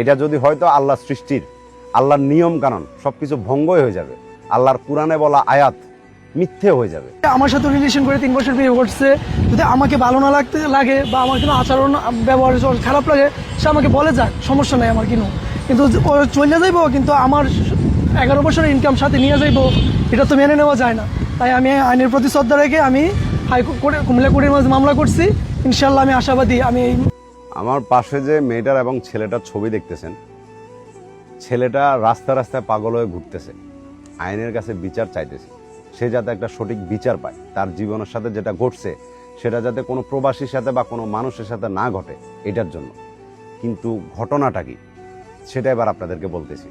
এটা যদি হয়তো আল্লাহর সৃষ্টির, আল্লাহর নিয়ম কানুন সবকিছু ভঙ্গই হয়ে যাবে, আল্লাহর কোরআনে বলা আয়াত মিথ্যে হয়ে যাবে। আমার সাথে রিলেশন করে 3 বছর বিয়ে করছে, যদি আমাকে ভালো না লাগে বা আমার কোনো আচরণ ব্যবহার খারাপ লাগে, সে আমাকে বলে যাক, সমস্যা নেই আমার কিন্তু ও চলে যাইবো, কিন্তু আমার 11 বছরের ইনকাম সাথে নিয়ে যাইবো, এটা তো মেনে নেওয়া যায় না। তাই আমি আইনের প্রতি শ্রদ্ধা রেখে আমি কুমিল্লা কোর্টের মাঝে মামলা করছি। ইনশাল্লাহ আমি আশাবাদী। আমার পাশে যে মেয়েটার এবং ছেলেটার ছবি দেখতেছেন, ছেলেটা রাস্তা রাস্তায় পাগল হয়ে ঘুরতেছে, আইনের কাছে বিচার চাইতেছে, সে যাতে একটা সঠিক বিচার পায়, তার জীবনের সাথে যেটা ঘটছে সেটা যাতে কোনো প্রবাসীর সাথে বা কোনো মানুষের সাথে না ঘটে, এটার জন্য। কিন্তু ঘটনাটা কি সেটা এবার আপনাদেরকে বলতেছি।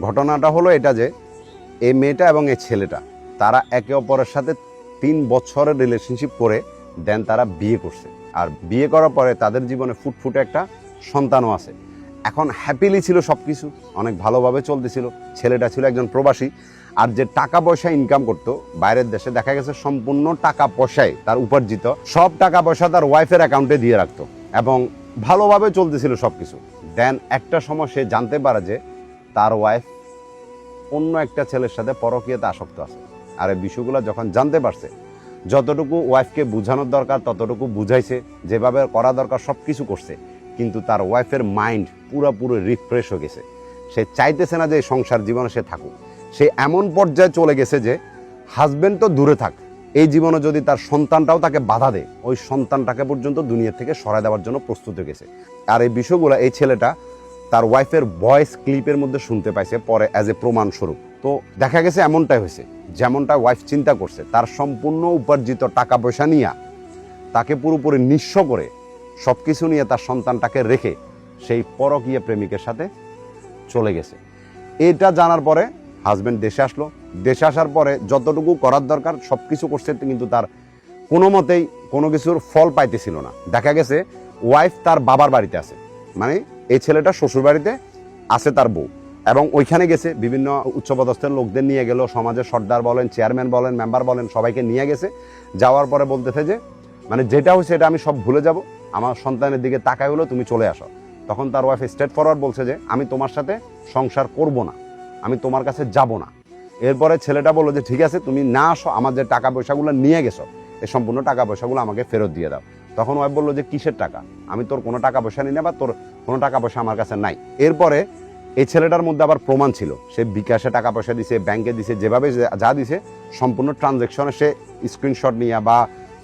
ঘটনাটা হলো এটা যে এই মেয়েটা এবং এই ছেলেটা তারা একে অপরের সাথে 3 বছরের রিলেশনশিপ করে দেন তারা বিয়ে করছে। আর বিয়ে করার পরে তাদের জীবনে ফুটফুটে একটা সন্তানও আছে। এখন হ্যাপিলি ছিল সব কিছু, অনেক ভালোভাবে চলতেছিল। ছেলেটা ছিল একজন প্রবাসী, আর যে টাকা পয়সা ইনকাম করতো বাইরের দেশে, দেখা গেছে সম্পূর্ণ টাকা পয়সায় তার উপার্জিত সব টাকা পয়সা তার ওয়াইফের অ্যাকাউন্টে দিয়ে রাখতো এবং ভালোভাবে চলতেছিল সব কিছু। দেন একটা সময় সে জানতে পারে যে তার ওয়াইফ অন্য একটা ছেলের সাথে পরকীয়াতে আসক্ত আছে। আর এই বিষয়গুলো যখন জানতে পারছে, যতটুকু ওয়াইফকে বোঝানোর দরকার ততটুকু বুঝাইছে, যেভাবে করা দরকার সব কিছু করছে, কিন্তু তার ওয়াইফের মাইন্ড পুরোপুরি রিফ্রেশ হয়ে গেছে। সে চাইতেছে না যে এই সংসার জীবনে সে থাকুক। সে এমন পর্যায়ে চলে গেছে যে হাজবেন্ড তো দূরে থাক, এই জীবনে যদি তার সন্তানটাও তাকে বাধা দেয়, ওই সন্তানটাকে পর্যন্ত দুনিয়া থেকে সরায় দেওয়ার জন্য প্রস্তুত হয়ে গেছে। আর এই বিষয়গুলো এই ছেলেটা তার ওয়াইফের ভয়েস ক্লিপের মধ্যে শুনতে পাইছে পরে অ্যাজ এ প্রমাণস্বরূপ। তো দেখা গেছে এমনটাই হয়েছে যেমনটা ওয়াইফ চিন্তা করছে, তার সম্পূর্ণ উপার্জিত টাকা পয়সা নিয়ে তাকে পুরোপুরি নিঃস্ব করে সব কিছু নিয়ে তার সন্তানটাকে রেখে সেই পরকীয়া প্রেমিকের সাথে চলে গেছে। এটা জানার পরে হাজব্যান্ড দেশে আসলো। দেশে আসার পরে যতটুকু করার দরকার সব কিছু করছে, কিন্তু তার কোনো মতেই কোনো কিছুর ফল পাইতেছিল না। দেখা গেছে ওয়াইফ তার বাবার বাড়িতে আছে, মানে এই ছেলেটা শ্বশুর বাড়িতে আছে তার বউ, এবং ওইখানে গেছে বিভিন্ন উচ্চপদস্থের লোকদের নিয়ে গেল, সমাজের সর্দার বলেন, চেয়ারম্যান বলেন, মেম্বার বলেন, সবাইকে নিয়ে গেছে। যাওয়ার পরে বলতেছে যে মানে যেটা হয়েছে এটা আমি সব ভুলে যাব, আমার সন্তানের দিকে তাকাই হলো, তুমি চলে আসো। তখন তার ওয়াইফ স্ট্রেট ফরওয়ার্ড বলছে যে আমি তোমার সাথে সংসার করব না, আমি তোমার কাছে যাব না। এরপরে ছেলেটা বললো যে ঠিক আছে, তুমি না আসো, আমার যে টাকা পয়সাগুলো নিয়ে গেছো এই সম্পূর্ণ টাকা পয়সাগুলো আমাকে ফেরত দিয়ে দাও। তখন ওয়াইফ বললো যে কিসের টাকা, আমি তোর কোনো টাকা পয়সা নিই না, বা তোর কোনো টাকা পয়সা আমার কাছে নাই। এরপরে এই ছেলেটার মধ্যে আবার প্রমাণ ছিল, সে বিকাশে টাকা পয়সা দিছে, ব্যাংকে দিছে, যেভাবে যা দিছে সম্পূর্ণ ট্রানজ্যাকশনে সে স্ক্রিনশট নিয়ে বা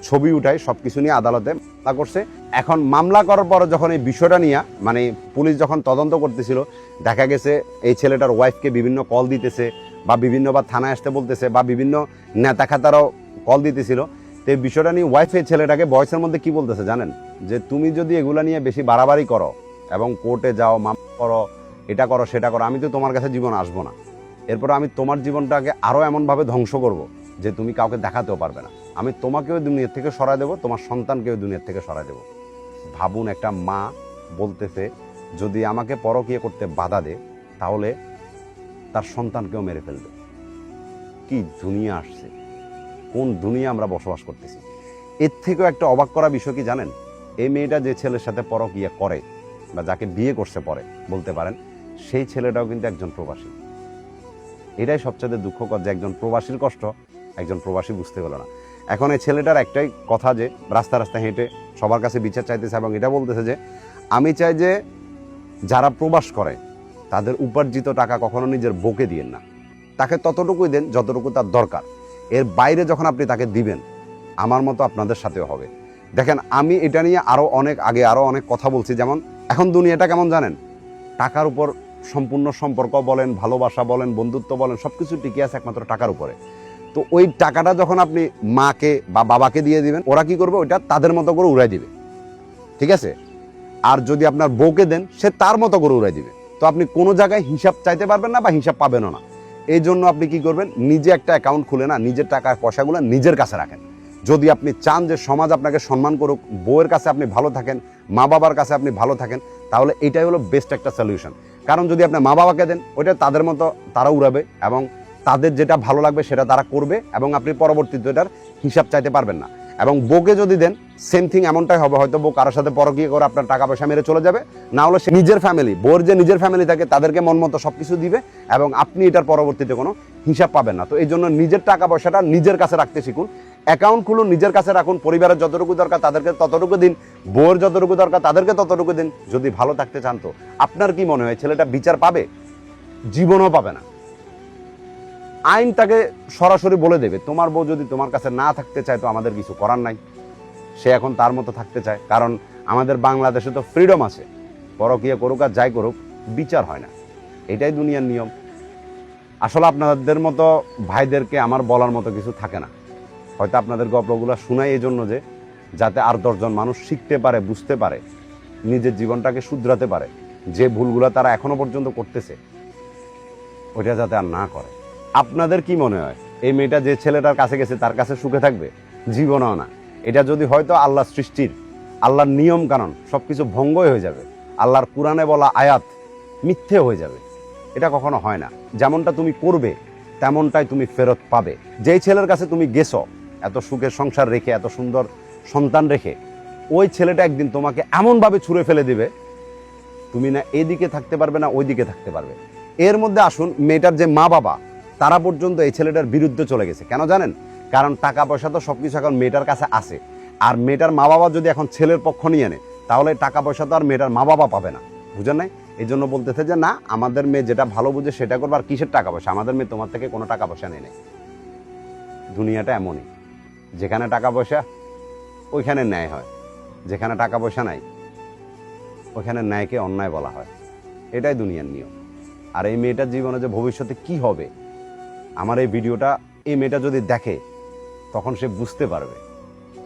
ছবি উঠায় সব কিছু নিয়ে আদালতে মামলা করছে। এখন মামলা করার পর যখন এই বিষয়টা নিয়ে মানে পুলিশ যখন তদন্ত করতেছিল, দেখা গেছে এই ছেলেটার ওয়াইফকে বিভিন্ন কল দিতেছে বা বিভিন্নবার থানায় আসতে বলতেছে বা বিভিন্ন নেতা খাতারাও কল দিতেছিল। তো এই বিষয়টা নিয়ে ওয়াইফ এই ছেলেটাকে ভয়েসের মধ্যে কি বলতেছে জানেন, যে তুমি যদি এগুলা নিয়ে বেশি বাড়াবাড়ি করো এবং কোর্টে যাও, মামলা করো, এটা করো সেটা করো, আমি তো তোমার কাছে জীবন আসবো না। এরপর আমি তোমার জীবনটাকে আরও এমনভাবে ধ্বংস করব যে তুমি কাউকে দেখাতেও পারবে না। আমি তোমাকেও দুনিয়ার থেকে সরাই দেবো, তোমার সন্তানকেও দুনিয়ার থেকে সরাই দেবো। ভাবুন, একটা মা বলতেছে যদি আমাকে পরকীয়া করতে বাধা দেয় তাহলে তার সন্তানকেও মেরে ফেলবে। কি দুনিয়া আসছে, কোন দুনিয়া আমরা বসবাস করতেছি। এর থেকেও একটা অবাক করা বিষয় কি জানেন, এই মেয়েটা যে ছেলের সাথে পরকীয়া করে বা যাকে বিয়ে করছে পরে বলতে পারেন, সেই ছেলেটাও কিন্তু একজন প্রবাসী। এটাই সবচেয়ে দুঃখকর যে একজন প্রবাসীর কষ্ট একজন প্রবাসী বুঝতে পারল না। এখন এই ছেলেটার একটাই কথা যে রাস্তা রাস্তা হেঁটে সবার কাছে বিচার চাইতেছে এবং এটা বলতেছে যে আমি চাই যে যারা প্রবাস করে তাদের উপার্জিত টাকা কখনো নিজের বউকে দিয়েন না, তাকে ততটুকুই দেন যতটুকু তার দরকার। এর বাইরে যখন আপনি তাকে দিবেন, আমার মতো আপনাদের সাথেও হবে। দেখেন, আমি এটা নিয়ে আরও অনেক কথা বলছি। যেমন এখন দুনিয়াটা কেমন জানেন, টাকার উপর সম্পূর্ণ সম্পর্ক বলেন, ভালোবাসা বলেন, বন্ধুত্ব বলেন, সব কিছু টিকে আছে একমাত্র টাকার উপরে। তো ওই টাকাটা যখন আপনি মাকে বা বাবাকে দিয়ে দিবেন, ওরা কি করবে, ওইটা তাদের মতো করে উড়াই দিবে, ঠিক আছে। আর যদি আপনার বউকে দেন, সে তার মতো করে উড়াই দিবে। তো আপনি কোনো জায়গায় হিসাব চাইতে পারবেন না বা হিসাব পাবেনও না। এই জন্য আপনি কি করবেন, নিজে একটা অ্যাকাউন্ট খুলে না নিজের টাকা পয়সাগুলো নিজের কাছে রাখেন। যদি আপনি চান যে সমাজ আপনাকে সম্মান করুক, বউয়ের কাছে আপনি ভালো থাকেন, মা বাবার কাছে আপনি ভালো থাকেন, তাহলে এটাই হলো বেস্ট একটা সলিউশন। কারণ যদি আপনি মা বাবাকে দেন, ওইটা তাদের মতো তারা উড়াবে এবং তাদের যেটা ভালো লাগবে সেটা তারা করবে এবং আপনি পরবর্তীতে এটার হিসাব চাইতে পারবেন না। এবং বউকে যদি দেন সেম থিং এমনটাই হবে, হয়তো বউ কারোর সাথে পরকীয়া করে আপনার টাকা পয়সা মেরে চলে যাবে, না হলে সে নিজের ফ্যামিলি, বউর যে নিজের ফ্যামিলি থাকে তাদেরকে মন মতো সবকিছু দিবে এবং আপনি এটার পরবর্তীতে কোনো হিসাব পাবেন না। তো এই জন্য নিজের টাকা পয়সাটা নিজের কাছে রাখতে শিখুন, অ্যাকাউন্ট খুলুন, নিজের কাছে রাখুন, পরিবারের যতটুকু দরকার তাদেরকে ততটুকু দিন, বউর যতটুকু দরকার তাদেরকে ততটুকু দিন। যদি ভালো থাকতে চান তো আপনার কি মনে হয় ছেলেটা বিচার পাবে? জীবনও পাবে না। আইন তাকে সরাসরি বলে দেবে তোমার বউ যদি তোমার কাছে না থাকতে চায় তো আমাদের কিছু করার নাই, সে এখন তার মতো থাকতে চায়। কারণ আমাদের বাংলাদেশে তো ফ্রিডম আছে, পরকীয়া করুক আর যাই করুক বিচার হয় না, এটাই দুনিয়ার নিয়ম। আসলে আপনাদের মতো ভাইদেরকে আমার বলার মতো কিছু থাকে না, হয়তো আপনাদের গল্পগুলো শোনাই এই জন্য যে যাতে আর 10 জন মানুষ শিখতে পারে, বুঝতে পারে, নিজের জীবনটাকে শুধরাতে পারে, যে ভুলগুলো তারা এখনো পর্যন্ত করতেছে ওইটা যাতে আর না করে। আপনাদের কি মনে হয় এই মেয়েটা যে ছেলেটার কাছে গেছে তার কাছে সুখে থাকবে? জীবনেও না। এটা যদি হয়তো আল্লাহর সৃষ্টির, আল্লাহর নিয়ম কানুন সবকিছু ভঙ্গই হয়ে যাবে, আল্লাহর কোরআনে বলা আয়াত মিথ্যে হয়ে যাবে। এটা কখনো হয় না। যেমনটা তুমি করবে তেমনটাই তুমি ফেরত পাবে। যেই ছেলের কাছে তুমি গেছো এত সুখের সংসার রেখে, এত সুন্দর সন্তান রেখে, ওই ছেলেটা একদিন তোমাকে এমনভাবে ছুঁড়ে ফেলে দিবে তুমি না এদিকে থাকতে পারবে না ওই দিকে থাকতে পারবে। এর মধ্যে আসুন মেয়েটার যে মা বাবা তারা পর্যন্ত এই ছেলেটার বিরুদ্ধে চলে গেছে। কেন জানেন? কারণ টাকা পয়সা তো সবকিছু এখন মেয়েটার কাছে আছে, আর মেয়েটার মা বাবা যদি এখন ছেলের পক্ষ নিয়ে নেয় তাহলে টাকা পয়সা তো আর মেয়েটার মা বাবা পাবে না। বুঝেন নাই? এই জন্য বলতেছে যে না, আমাদের মেয়ে যেটা ভালো বুঝে সেটা করবে, আর কিসের টাকা পয়সা? আমাদের মেয়ে তোমার থেকে কোনো টাকা পয়সা নেই। দুনিয়াটা এমনই, যেখানে টাকা পয়সা ওইখানে ন্যায় হয়, যেখানে টাকা পয়সা নাই ওইখানে ন্যায়কে অন্যায় বলা হয়। এটাই দুনিয়ার নিয়ম। আর এই মেয়েটার জীবনে যে ভবিষ্যতে কি হবে, আমার এই ভিডিওটা এই মেয়েটা যদি দেখে তখন সে বুঝতে পারবে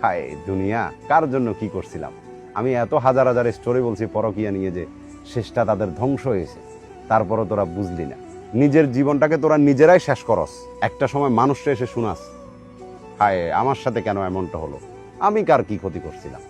হায় দুনিয়া কার জন্য কি করছিলাম। আমি এত হাজার হাজার স্টোরি বলছি পরকীয়া নিয়ে যে শেষটা তাদের ধ্বংস হয়েছে, তারপরও তোরা বুঝলি না। নিজের জীবনটাকে তোরা নিজেরাই শেষ করস, একটা সময় মানুষটা এসে শুনাস হায় আমার সাথে কেন এমনটা হলো, আমি কার কি ক্ষতি করছিলাম।